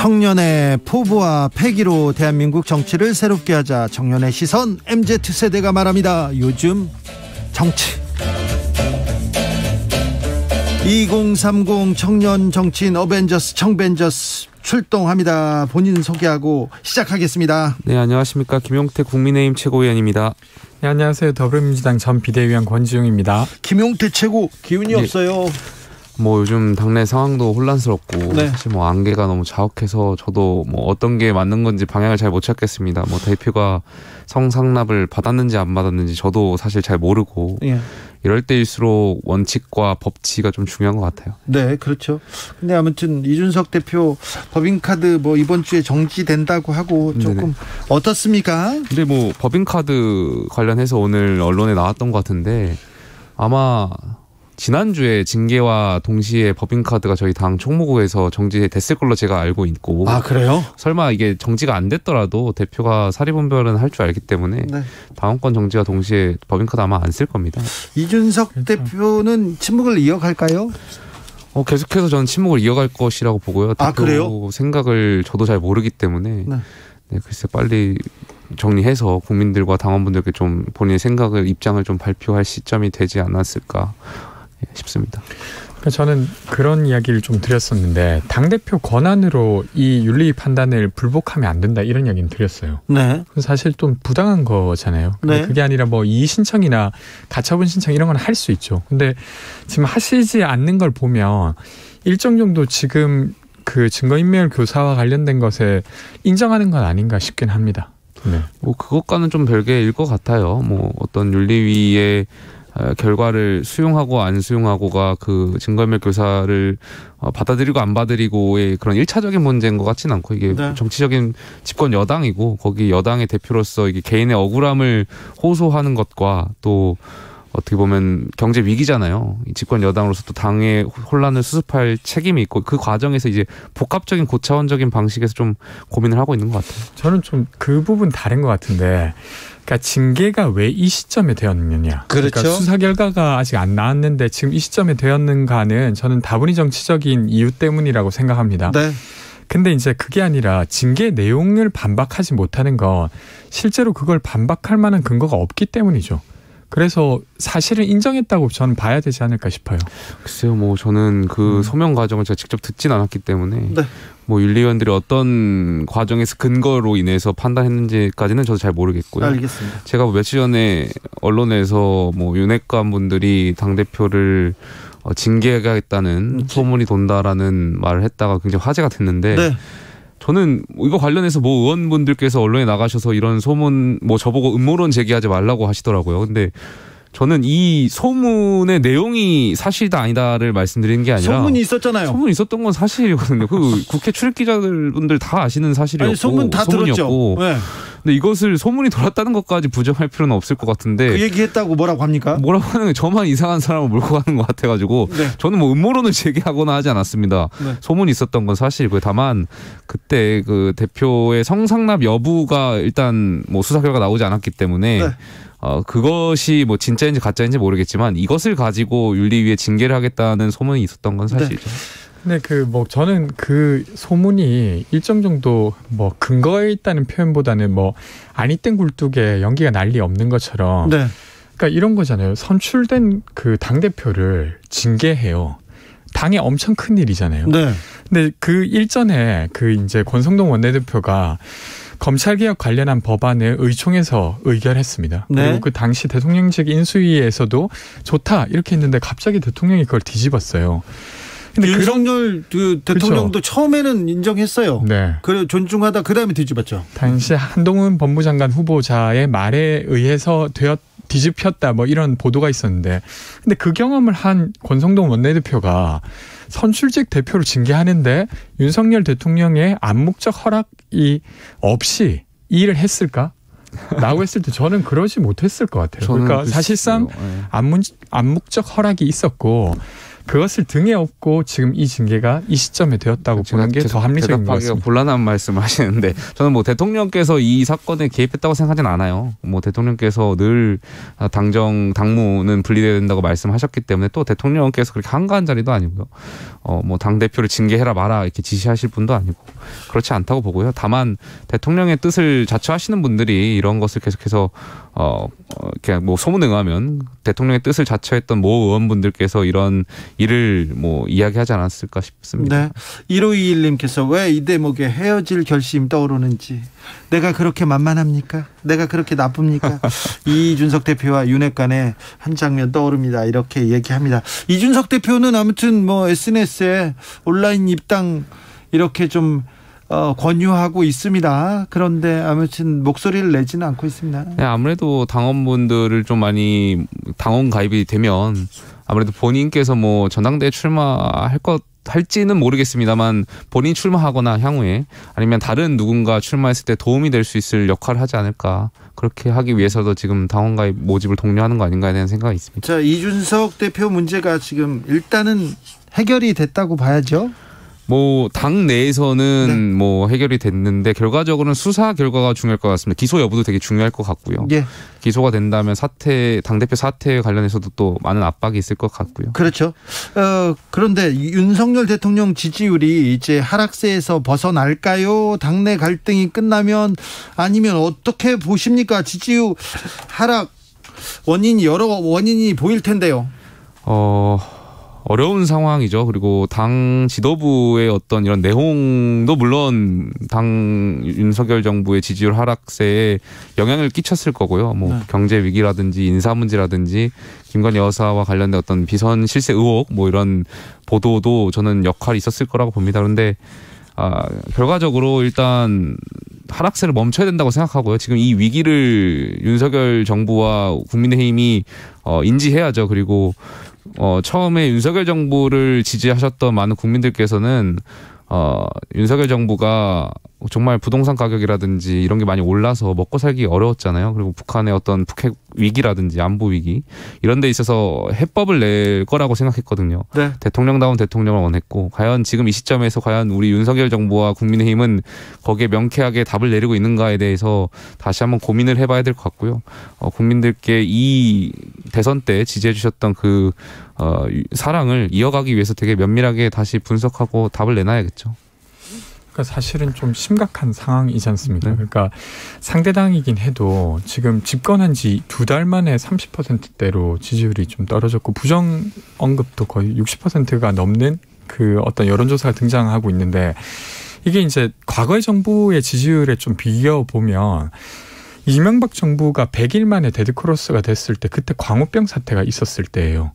청년의 포부와 패기로 대한민국 정치를 새롭게 하자. 청년의 시선 MZ세대가 말합니다. 요즘 정치. 2030 청년 정치인 어벤져스 청벤져스 출동합니다. 본인 소개하고 시작하겠습니다. 네, 안녕하십니까. 김용태 국민의힘 최고위원입니다. 네, 안녕하세요. 더불어민주당 전 비대위원 권지웅입니다. 김용태 최고 기운이 없어요. 뭐 요즘 당내 상황도 혼란스럽고 네. 사실 뭐 안개가 너무 자욱해서 저도 뭐 어떤 게 맞는 건지 방향을 잘 못 찾겠습니다. 뭐 대표가 성상납을 받았는지 안 받았는지 저도 사실 잘 모르고 예. 이럴 때일수록 원칙과 법치가 좀 중요한 것 같아요. 네, 그렇죠. 근데 아무튼 이준석 대표 법인카드 뭐 이번 주에 정지된다고 하고 조금 네네. 어떻습니까? 근데 뭐 법인카드 관련해서 오늘 언론에 나왔던 것 같은데 아마 지난주에 징계와 동시에 법인카드가 저희 당 총무부에서 정지됐을 걸로 제가 알고 있고. 아, 그래요? 설마 이게 정지가 안 됐더라도 대표가 사리분별은 할 줄 알기 때문에 네. 당원권 정지와 동시에 법인카드 아마 안 쓸 겁니다. 이준석 대표는 침묵을 이어갈까요? 계속해서 저는 침묵을 이어갈 것이라고 보고요. 아, 대표 그래요? 생각을 저도 잘 모르기 때문에 네, 글쎄 빨리 정리해서 국민들과 당원분들께 좀 본인의 생각을 입장을 좀 발표할 시점이 되지 않았을까 싶습니다. 저는 그런 이야기를 좀 드렸었는데 당대표 권한으로 이 윤리 판단을 불복하면 안 된다 이런 이야기는 드렸어요. 네. 사실 좀 부당한 거잖아요. 근데 네. 그게 아니라 뭐 이의 신청이나 가처분 신청 이런 건 할 수 있죠. 근데 지금 하시지 않는 걸 보면 일정 정도 지금 그 증거인멸 교사와 관련된 것에 인정하는 건 아닌가 싶긴 합니다. 네. 뭐 그것과는 좀 별개일 것 같아요. 뭐 어떤 윤리위의 결과를 수용하고 안 수용하고가 그 증거인멸 교사를 받아들이고 안 받아들이고의 그런 1차적인 문제인 것 같지는 않고 이게 네. 정치적인 집권 여당이고 거기 여당의 대표로서 이게 개인의 억울함을 호소하는 것과 또 어떻게 보면 경제 위기잖아요. 이 집권 여당으로서 또 당의 혼란을 수습할 책임이 있고 그 과정에서 이제 복합적인 고차원적인 방식에서 좀 고민을 하고 있는 것 같아요. 저는 좀 그 부분 다른 것 같은데 그러니까 징계가 왜 이 시점에 되었느냐. 그렇죠. 그러니까 수사 결과가 아직 안 나왔는데 지금 이 시점에 되었는가는 저는 다분히 정치적인 이유 때문이라고 생각합니다. 네. 근데 이제 그게 아니라 징계 내용을 반박하지 못하는 건 실제로 그걸 반박할 만한 근거가 없기 때문이죠. 그래서 사실을 인정했다고 저는 봐야 되지 않을까 싶어요. 글쎄요, 뭐 저는 그 소명 과정을 제가 직접 듣진 않았기 때문에 네. 뭐 윤리위원들이 어떤 과정에서 근거로 인해서 판단했는지까지는 저도 잘 모르겠고요. 알겠습니다. 제가 며칠 전에 언론에서 뭐 윤핵관 분들이 당 대표를 징계하겠다는 소문이 돈다라는 말을 했다가 굉장히 화제가 됐는데. 네. 저는 이거 관련해서 뭐 의원분들께서 언론에 나가셔서 이런 소문 뭐 저보고 음모론 제기하지 말라고 하시더라고요. 근데 저는 이 소문의 내용이 사실이다 아니다를 말씀드리는 게 아니라 소문이 있었잖아요. 소문이 있었던 건 사실이거든요. 그 국회 출입 기자분들 다 아시는 사실이었고 아니, 소문 다 소문이었고. 들었죠. 네. 근데 이것을 소문이 돌았다는 것까지 부정할 필요는 없을 것 같은데 그 얘기했다고 뭐라고 합니까? 뭐라고 하는 게 저만 이상한 사람을 몰고 가는 것 같아가지고 네. 저는 뭐 음모론을 제기하거나 하지 않았습니다. 네. 소문이 있었던 건 사실이고요. 다만 그때 그 대표의 성상납 여부가 일단 뭐 수사 결과 나오지 않았기 때문에 네. 그것이 뭐 진짜인지 가짜인지 모르겠지만 이것을 가지고 윤리위에 징계를 하겠다는 소문이 있었던 건 사실이죠. 네. 근데 그 뭐 저는 그 소문이 일정 정도 뭐 근거에 있다는 표현보다는 뭐 아니땐 굴뚝에 연기가 난리 없는 것처럼 네. 그러니까 이런 거잖아요. 선출된 그 당대표를 징계해요. 당에 엄청 큰 일이잖아요. 네. 근데 그 일전에 그 이제 권성동 원내대표가 검찰개혁 관련한 법안을 의총에서 의결했습니다. 네. 그리고 그 당시 대통령직 인수위에서도 좋다 이렇게 했는데 갑자기 대통령이 그걸 뒤집었어요. 근데 윤석열 그 대통령도 그렇죠. 처음에는 인정했어요. 네. 그래 존중하다 그다음에 뒤집었죠. 당시 한동훈 법무장관 후보자의 말에 의해서 뒤집혔다 뭐 이런 보도가 있었는데 근데 그 경험을 한 권성동 원내대표가 선출직 대표를 징계하는데 윤석열 대통령의 암묵적 허락이 없이 이 일을 했을까? 라고 했을 때 저는 그러지 못했을 것 같아요. 그러니까 사실상 암묵적 허락이 있었고 그 그것을 등에 업고 지금 이 징계가 이 시점에 되었다고 보는 게 더 합리적인 것 같습니다. 곤란한 말씀을 하시는데 저는 뭐 대통령께서 이 사건에 개입했다고 생각하진 않아요. 뭐 대통령께서 늘 당무는 분리돼야 된다고 말씀하셨기 때문에 또 대통령께서 그렇게 한가한 자리도 아니고요. 뭐 당대표를 징계해라 마라 이렇게 지시하실 분도 아니고 그렇지 않다고 보고요. 다만 대통령의 뜻을 자처하시는 분들이 이런 것을 계속해서 이렇게 뭐 소문에 의하면 대통령의 뜻을 자처했던 모 의원분들께서 이런 일을 뭐 이야기하지 않았을까 싶습니다. 네. 1521님께서 왜 이 대목에 헤어질 결심 떠오르는지 내가 그렇게 만만합니까? 내가 그렇게 나쁩니까? 이준석 대표와 윤핵 관의 한 장면 떠오릅니다. 이렇게 얘기합니다. 이준석 대표는 아무튼 뭐 SNS에 온라인 입당 이렇게 좀 권유하고 있습니다. 그런데 아무튼 목소리를 내지는 않고 있습니다. 네, 아무래도 당원분들을 좀 많이 당원 가입이 되면 아무래도 본인께서 뭐 전당대회 할지는 모르겠습니다만 본인이 출마하거나 향후에 아니면 다른 누군가 출마했을 때 도움이 될 수 있을 역할을 하지 않을까. 그렇게 하기 위해서도 지금 당원 가입 모집을 독려하는 거 아닌가에 대한 생각이 있습니다. 자, 이준석 대표 문제가 지금 일단은 해결이 됐다고 봐야죠. 뭐 당 내에서는 네. 뭐 해결이 됐는데 결과적으로는 수사 결과가 중요할 것 같습니다. 기소 여부도 되게 중요할 것 같고요. 예. 기소가 된다면 당대표 사퇴 관련해서도 또 많은 압박이 있을 것 같고요. 그렇죠. 그런데 윤석열 대통령 지지율이 이제 하락세에서 벗어날까요? 당내 갈등이 끝나면 아니면 어떻게 보십니까? 지지율 하락 여러 원인이 보일 텐데요. 어려운 상황이죠. 그리고 당 지도부의 어떤 이런 내홍도 물론 당 윤석열 정부의 지지율 하락세에 영향을 끼쳤을 거고요. 뭐 네. 경제 위기라든지 인사 문제라든지 김건희 여사와 관련된 어떤 비선 실세 의혹 뭐 이런 보도도 저는 역할이 있었을 거라고 봅니다. 그런데 결과적으로 일단 하락세를 멈춰야 된다고 생각하고요. 지금 이 위기를 윤석열 정부와 국민의힘이 인지해야죠. 그리고 처음에 윤석열 정부를 지지하셨던 많은 국민들께서는 윤석열 정부가 정말 부동산 가격이라든지 이런 게 많이 올라서 먹고 살기 어려웠잖아요. 그리고 북한의 어떤 북핵 위기라든지 안보 위기 이런 데 있어서 해법을 낼 거라고 생각했거든요. 네. 대통령다운 대통령을 원했고 과연 지금 이 시점에서 과연 우리 윤석열 정부와 국민의힘은 거기에 명쾌하게 답을 내리고 있는가에 대해서 다시 한번 고민을 해봐야 될 것 같고요. 국민들께 이 대선 때 지지해 주셨던 그 사랑을 이어가기 위해서 되게 면밀하게 다시 분석하고 답을 내놔야겠죠. 그러니까 사실은 좀 심각한 상황이지 않습니까? 그러니까 상대당이긴 해도 지금 집권한 지 2달 만에 30%대로 지지율이 좀 떨어졌고 부정 언급도 거의 60%가 넘는 그 어떤 여론조사가 등장하고 있는데 이게 이제 과거의 정부의 지지율에 좀 비교보면 이명박 정부가 100일 만에 데드크로스가 됐을 때 그때 광우병 사태가 있었을 때예요.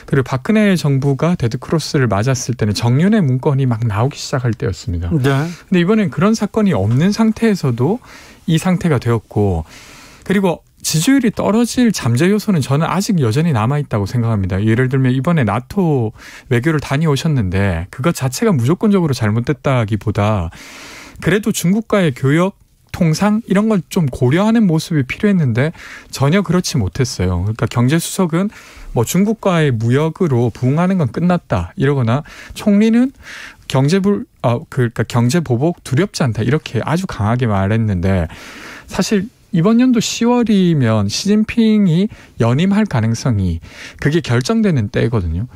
그리고 박근혜 정부가 데드크로스를 맞았을 때는 정윤회 문건이 막 나오기 시작할 때였습니다. 네. 근데 이번엔 그런 사건이 없는 상태에서도 이 상태가 되었고 그리고 지지율이 떨어질 잠재 요소는 저는 아직 여전히 남아있다고 생각합니다. 예를 들면 이번에 나토 외교를 다녀오셨는데 그것 자체가 무조건적으로 잘못됐다기보다 그래도 중국과의 교역 통상 이런 걸 좀 고려하는 모습이 필요했는데 전혀 그렇지 못했어요. 그러니까 경제수석은 뭐 중국과의 무역으로 부응하는 건 끝났다 이러거나 총리는 그러니까 경제 보복 두렵지 않다 이렇게 아주 강하게 말했는데 사실 이번 연도 10월이면 시진핑이 연임할 가능성이 그게 결정되는 때거든요.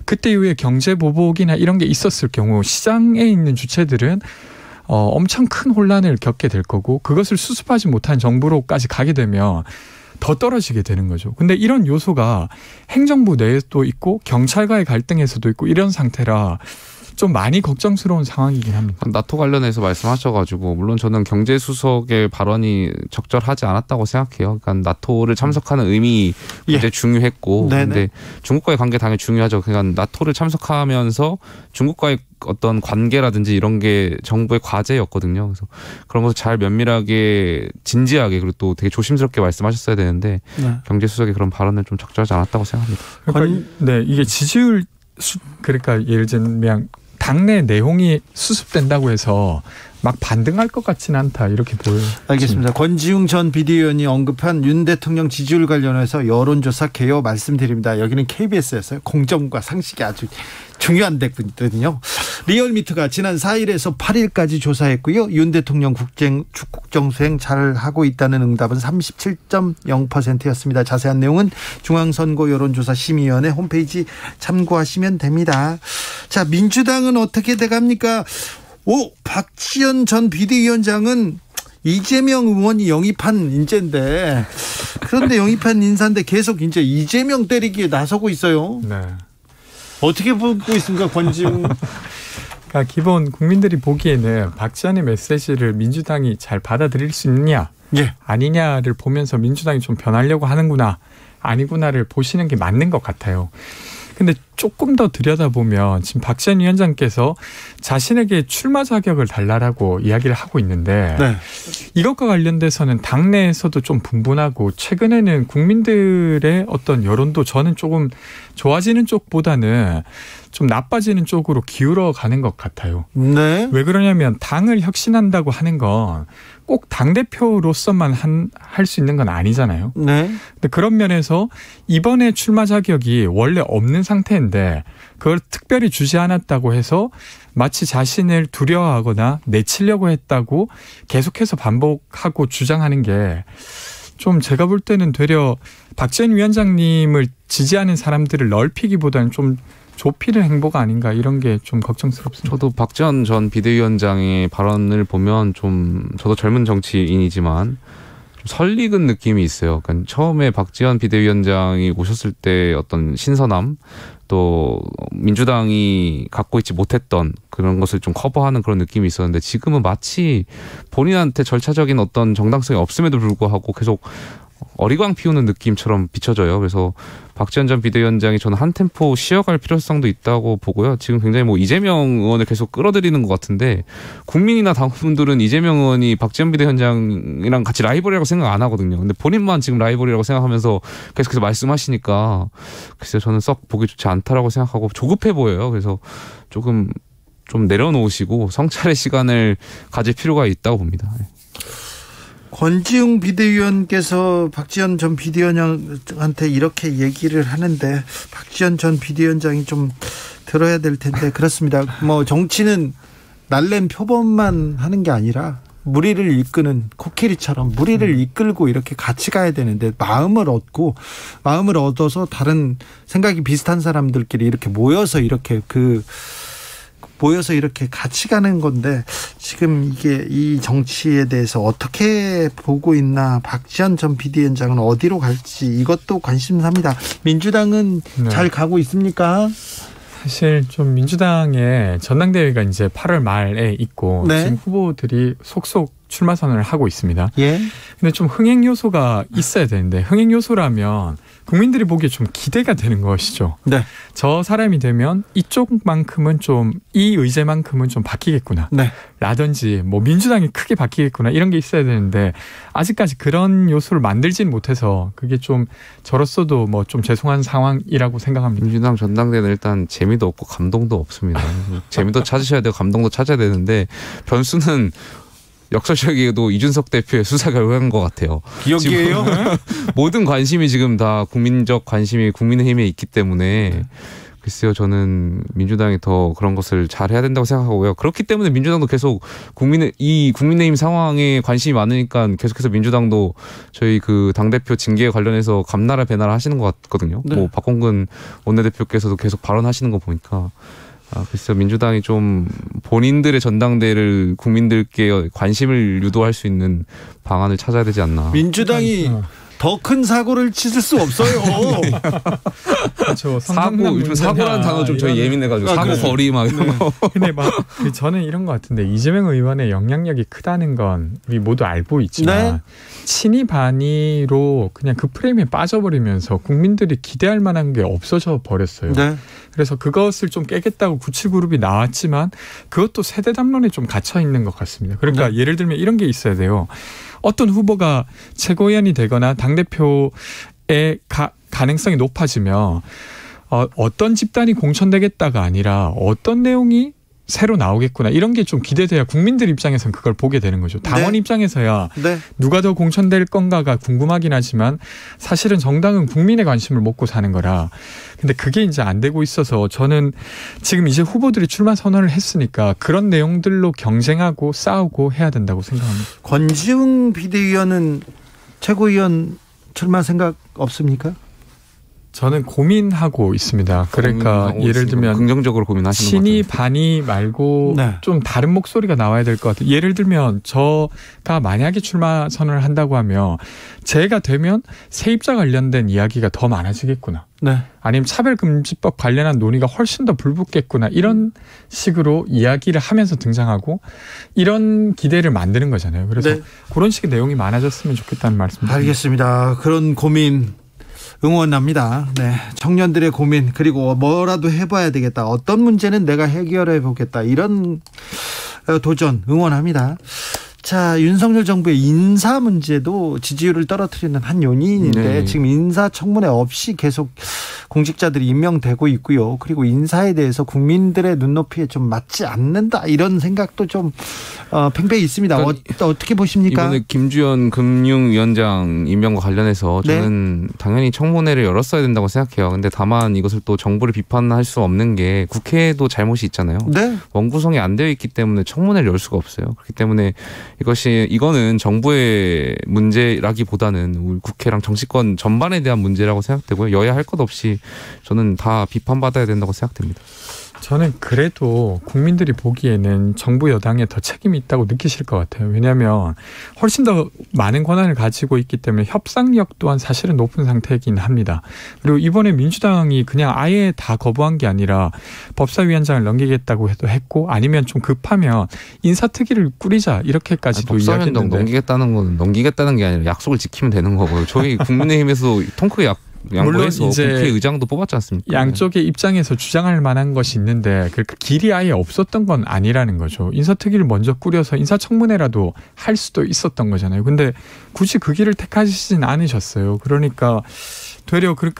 그때 이후에 경제 보복이나 이런 게 있었을 경우 시장에 있는 주체들은 엄청 큰 혼란을 겪게 될 거고 그것을 수습하지 못한 정부로까지 가게 되면 더 떨어지게 되는 거죠. 근데 이런 요소가 행정부 내에도 있고 경찰과의 갈등에서도 있고 이런 상태라 좀 많이 걱정스러운 상황이긴 합니다. 나토 관련해서 말씀하셔가지고 물론 저는 경제수석의 발언이 적절하지 않았다고 생각해요. 그러니까 나토를 참석하는 의미 굉장히 중요했고 그런데 중국과의 관계 당연히 중요하죠. 그러니까 나토를 참석하면서 중국과의 어떤 관계라든지 이런 게 정부의 과제였거든요. 그래서 그런 것을 잘 면밀하게 진지하게 그리고 또 되게 조심스럽게 말씀하셨어야 되는데 경제수석의 그런 발언은 좀 적절하지 않았다고 생각합니다. 그러니까 이게 지지율 그러니까 예를 들면 당내 내용이 수습된다고 해서 막 반등할 것 같지는 않다 이렇게 보여요. 알겠습니다. 권지웅 전 비대위원이 언급한 윤 대통령 지지율 관련해서 여론조사 개요 말씀드립니다. 여기는 KBS였어요. 공정과 상식이 아주 중요한 데거든요. 리얼미터가 지난 4일에서 8일까지 조사했고요. 윤 대통령 국정수행 잘하고 있다는 응답은 37.0%였습니다. 자세한 내용은 중앙선거 여론조사 심의위원회 홈페이지 참고하시면 됩니다. 자, 민주당은 어떻게 돼갑니까? 박지원 전 비대위원장은 이재명 의원이 영입한 인재인데, 그런데 영입한 인사인데 계속 이제 이재명 때리기에 나서고 있어요. 네. 어떻게 보고 있습니까, 권지웅? 그러니까 기본 국민들이 보기에는 박지원의 메시지를 민주당이 잘 받아들일 수 있느냐, 아니냐를 보면서 민주당이 좀 변하려고 하는구나, 아니구나를 보시는 게 맞는 것 같아요. 근데 조금 더 들여다보면 지금 박지원 위원장께서 자신에게 출마 자격을 달라라고 이야기를 하고 있는데, 이것과 관련돼서는 당내에서도 좀 분분하고, 최근에는 국민들의 어떤 여론도 저는 조금 좋아지는 쪽보다는 좀 나빠지는 쪽으로 기울어 가는 것 같아요. 네. 왜 그러냐면 당을 혁신한다고 하는 건 꼭 당대표로서만 할 수 있는 건 아니잖아요. 네. 근데 그런 면에서 이번에 출마 자격이 원래 없는 상태인데 그걸 특별히 주지 않았다고 해서 마치 자신을 두려워하거나 내치려고 했다고 계속해서 반복하고 주장하는 게 좀 제가 볼 때는 되려 박지원 위원장님을 지지하는 사람들을 넓히기보다는 좀 좁히는 행보가 아닌가, 이런 게 좀 걱정스럽습니다. 저도 박지원 전 비대위원장의 발언을 보면 좀, 저도 젊은 정치인이지만 좀 설익은 느낌이 있어요. 그러니까 처음에 박지원 비대위원장이 오셨을 때 어떤 신선함, 또 민주당이 갖고 있지 못했던 그런 것을 좀 커버하는 그런 느낌이 있었는데, 지금은 마치 본인한테 절차적인 어떤 정당성이 없음에도 불구하고 계속 어리광 피우는 느낌처럼 비춰져요. 그래서 박지원 전 비대위원장이 저는 한 템포 쉬어갈 필요성도 있다고 보고요. 지금 굉장히 이재명 의원을 계속 끌어들이는 것 같은데, 국민이나 당원분들은 이재명 의원이 박지원 비대위원장이랑 같이 라이벌이라고 생각 안 하거든요. 근데 본인만 지금 라이벌이라고 생각하면서 계속해서 말씀하시니까 글쎄요, 저는 썩 보기 좋지 않다라고 생각하고 조급해 보여요. 그래서 조금 좀 내려놓으시고 성찰의 시간을 가질 필요가 있다고 봅니다. 권지웅 비대위원께서 박지원 전 비대위원장한테 이렇게 얘기를 하는데, 박지원 전 비대위원장이 좀 들어야 될 텐데. 그렇습니다. 정치는 날랜 표본만 하는 게 아니라 무리를 이끄는 코끼리처럼 무리를 이끌고 이렇게 같이 가야 되는데, 마음을 얻어서 다른 생각이 비슷한 사람들끼리 이렇게 모여서 이렇게 같이 가는 건데, 지금 이 정치에 대해서 어떻게 보고 있나, 박지원 전 비대위원장은 어디로 갈지, 이것도 관심사입니다. 민주당은 잘 가고 있습니까? 사실 좀 민주당의 전당대회가 이제 8월 말에 있고, 지금 후보들이 속속 출마 선언을 하고 있습니다. 근데 좀 흥행 요소가 있어야 되는데, 흥행 요소라면 국민들이 보기에 좀 기대가 되는 것이죠. 저 사람이 되면 이쪽만큼은 좀, 이 의제만큼은 좀 바뀌겠구나, 라든지 민주당이 크게 바뀌겠구나, 이런 게 있어야 되는데 아직까지 그런 요소를 만들진 못해서 그게 좀 저로서도 좀 죄송한 상황이라고 생각합니다. 민주당 전당대회는 일단 재미도 없고 감동도 없습니다. 재미도 찾으셔야 되고 감동도 찾아야 되는데, 변수는 역설적이게도 이준석 대표의 수사 결과인 것 같아요. 기억이에요? 모든 관심이 지금 다 국민적 관심이 국민의힘에 있기 때문에, 글쎄요, 저는 민주당이 더 그런 것을 잘 해야 된다고 생각하고요. 그렇기 때문에 민주당도 계속 국민의힘 상황에 관심이 많으니까 계속해서 민주당도 저희 당대표 징계에 관련해서 감나라 배나라 하시는 것 같거든요. 박홍근 원내대표께서도 계속 발언하시는 거 보니까, 글쎄요, 민주당이 좀 본인들의 전당대회를 국민들께 관심을 유도할 수 있는 방안을 찾아야 되지 않나. 민주당이 더 큰 사고를 치실 수 없어요. 그렇죠. 요즘 사고라는 단어 좀 저희 예민해가지고 사고 거리 막 이런 거. 근데 저는 이런 것 같은데, 이재명 의원의 영향력이 크다는 건 우리 모두 알고 있지만, 친이 반이로 그냥 그 프레임에 빠져버리면서 국민들이 기대할 만한 게 없어져 버렸어요. 그래서 그것을 좀 깨겠다고 97그룹이 나왔지만 그것도 세대 담론에 좀 갇혀 있는 것 같습니다. 그러니까 예를 들면 이런 게 있어야 돼요. 어떤 후보가 최고위원이 되거나 당대표의 가능성이 높아지면 어떤 집단이 공천되겠다가 아니라 어떤 내용이 새로 나오겠구나 이런 게 좀 기대돼야 국민들 입장에서는 그걸 보게 되는 거죠. 당원 네. 입장에서야 네. 누가 더 공천될 건가가 궁금하긴 하지만 사실은 정당은 국민의 관심을 먹고 사는 거라. 근데 그게 이제 안 되고 있어서 저는 지금 이제 후보들이 출마 선언을 했으니까 그런 내용들로 경쟁하고 싸우고 해야 된다고 생각합니다. 권지웅 비대위원은 최고위원 출마 생각 없습니까? 저는 고민하고 있습니다. 그러니까 예를 들면 긍정적으로 고민하시는 것 신이 같아요. 반이 말고 네. 좀 다른 목소리가 나와야 될 것 같아요. 예를 들면 저가 만약에 출마 선언을 한다고 하면 제가 되면 세입자 관련된 이야기가 더 많아지겠구나. 네. 아니면 차별금지법 관련한 논의가 훨씬 더 불붙겠구나. 이런 식으로 이야기를 하면서 등장하고 이런 기대를 만드는 거잖아요. 그래서 네. 그런 식의 내용이 많아졌으면 좋겠다는 말씀입니다. 알겠습니다. 그런 고민 응원합니다. 네, 청년들의 고민 그리고 뭐라도 해봐야 되겠다. 어떤 문제는 내가 해결해 보겠다. 이런 도전 응원합니다. 자, 윤석열 정부의 인사 문제도 지지율을 떨어뜨리는 한 요인인데 네. 지금 인사청문회 없이 계속 공직자들이 임명되고 있고요. 그리고 인사에 대해서 국민들의 눈높이에 좀 맞지 않는다 이런 생각도 좀 팽배히 있습니다. 그러니까 어떻게 보십니까? 이번에 김주현 금융위원장 임명과 관련해서 저는 당연히 청문회를 열었어야 된다고 생각해요. 근데 다만 이것을 또 정부를 비판할 수 없는 게 국회에도 잘못이 있잖아요. 네. 원구성이 안 되어 있기 때문에 청문회를 열 수가 없어요. 그렇기 때문에 이거는 정부의 문제라기보다는 우리 국회랑 정치권 전반에 대한 문제라고 생각되고요. 여야 할 것 없이 저는 다 비판받아야 된다고 생각됩니다. 저는 그래도 국민들이 보기에는 정부 여당에 더 책임이 있다고 느끼실 것 같아요. 왜냐하면 훨씬 더 많은 권한을 가지고 있기 때문에 협상력 또한 사실은 높은 상태이긴 합니다. 그리고 이번에 민주당이 그냥 아예 다 거부한 게 아니라 법사위원장을 넘기겠다고 해도 했고 아니면 좀 급하면 인사특위를 꾸리자 이렇게까지도 법사위원장 넘기겠다는 게 아니라 약속을 지키면 되는 거고요. 저희 국민의힘에서 통크에 양보해서 국회의장도 뽑았지 않습니까? 양쪽의 입장에서 주장할 만한 것이 있는데 그 길이 아예 없었던 건 아니라는 거죠. 인사특위를 먼저 꾸려서 인사청문회라도 할 수도 있었던 거잖아요. 근데 굳이 그 길을 택하시진 않으셨어요. 그러니까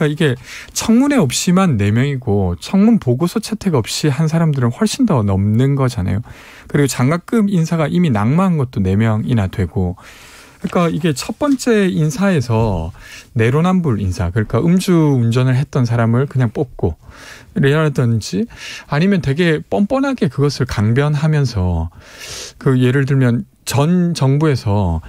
이게 청문회 없이만 4명이고 청문 보고서 채택 없이 한 사람들은 훨씬 더 넘는 거잖아요. 그리고 장학금 인사가 이미 낙마한 것도 4명이나 되고 그러니까 이게 첫 번째 인사에서 내로남불 인사, 그러니까 음주 운전을 했던 사람을 그냥 뽑고 이라든지 아니면 되게 뻔뻔하게 그것을 강변하면서 예를 들면 전 정부에서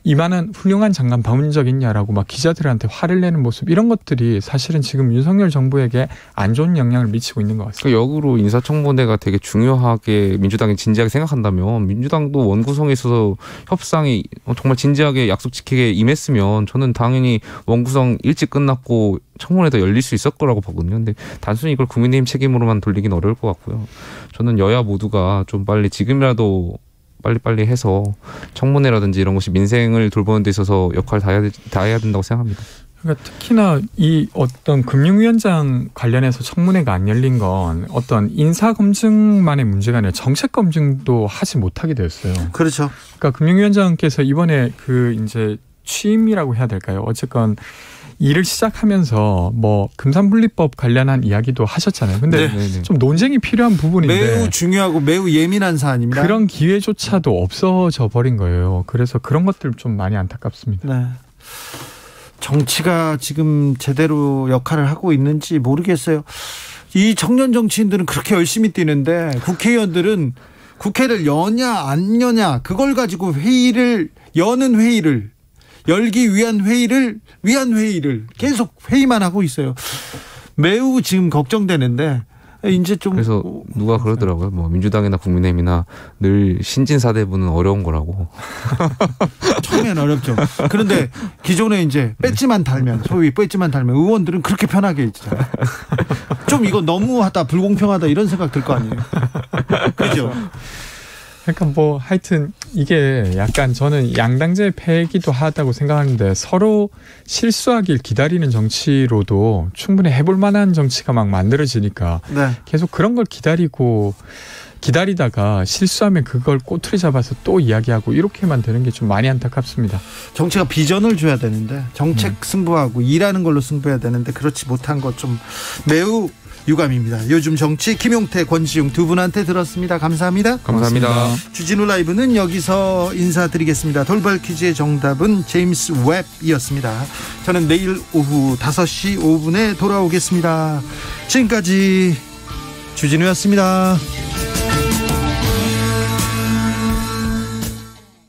이만한 훌륭한 장관 봐본 적 있냐라고 막 기자들한테 화를 내는 모습 이런 것들이 사실은 지금 윤석열 정부에게 안 좋은 영향을 미치고 있는 것 같습니다. 그러니까 역으로 인사청문회가 되게 중요하게 민주당이 진지하게 생각한다면 민주당도 원구성에 있어서 협상이 정말 진지하게 약속 지키게 임했으면 저는 당연히 원구성 일찍 끝났고 청문회도 열릴 수 있을 거라고 보거든요. 근데 단순히 이걸 국민의힘 책임으로만 돌리긴 어려울 것 같고요. 저는 여야 모두가 좀 빨리 지금이라도 빨리빨리 해서 청문회라든지 이런 것이 민생을 돌보는 데 있어서 역할을 다 해야 된다고 생각합니다. 그러니까 특히나 이 어떤 금융위원장 관련해서 청문회가 안 열린 건 어떤 인사검증만의 문제가 아니라 정책검증도 하지 못하게 되었어요. 그렇죠. 그러니까 금융위원장께서 이번에 이제 취임이라고 해야 될까요? 어쨌건 일을 시작하면서 금산분리법 관련한 이야기도 하셨잖아요. 근데 좀 논쟁이 필요한 부분인데 매우 중요하고 매우 예민한 사안입니다. 그런 기회조차도 없어져 버린 거예요. 그래서 그런 것들 좀 많이 안타깝습니다. 네. 정치가 지금 제대로 역할을 하고 있는지 모르겠어요. 이 청년 정치인들은 그렇게 열심히 뛰는데 국회의원들은 국회를 여냐 안 여냐 그걸 가지고 여는 회의를 열기 위한 회의를 계속 회의만 하고 있어요. 매우 지금 걱정되는데 이제 좀 그래서 누가 그러더라고요. 민주당이나 국민의힘이나 늘 신진사대부는 어려운 거라고. 처음엔 어렵죠. 그런데 기존에 이제 소위 배지만 달면 의원들은 그렇게 편하게 있잖아요. 좀 이거 너무하다, 불공평하다 이런 생각 들 거 아니에요. 그렇죠. 그러니까 하여튼 이게 약간 저는 양당제 패기도 하다고 생각하는데 서로 실수하길 기다리는 정치로도 충분히 해볼 만한 정치가 막 만들어지니까 계속 그런 걸 기다리다가 실수하면 그걸 꼬투리 잡아서 또 이야기하고 이렇게만 되는 게 좀 많이 안타깝습니다. 정치가 비전을 줘야 되는데 정책 승부하고 일하는 걸로 승부해야 되는데 그렇지 못한 것 좀 매우 유감입니다. 요즘 정치 김용태, 권지웅 두 분한테 들었습니다. 감사합니다. 감사합니다. 주진우 라이브는 여기서 인사드리겠습니다. 돌발 퀴즈의 정답은 제임스 웹이었습니다. 저는 내일 오후 5시 5분에 돌아오겠습니다. 지금까지 주진우였습니다.